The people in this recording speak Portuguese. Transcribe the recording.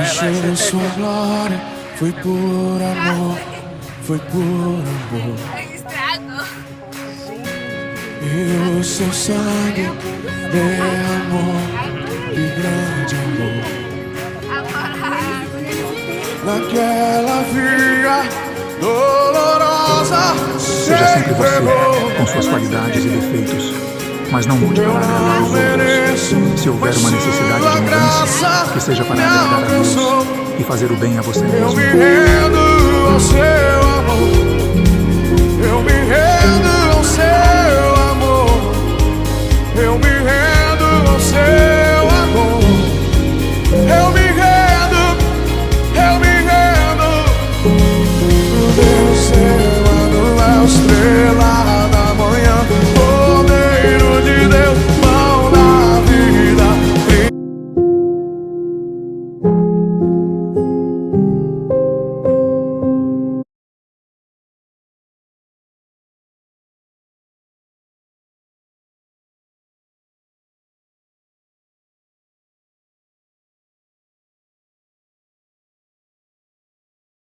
deixou sua glória, foi por amor, foi por amor. E o seu sangue derramou de grande amor. Naquela via dolorosa, seja sempre você, com suas qualidades e defeitos, mas não mude para agradar os outros. Se houver uma necessidade de mudança, que seja para agradar a Deus e fazer o bem a você mesmo. Eu me rendo ao seu amor, eu me rendo ao seu amor, eu me rendo ao seu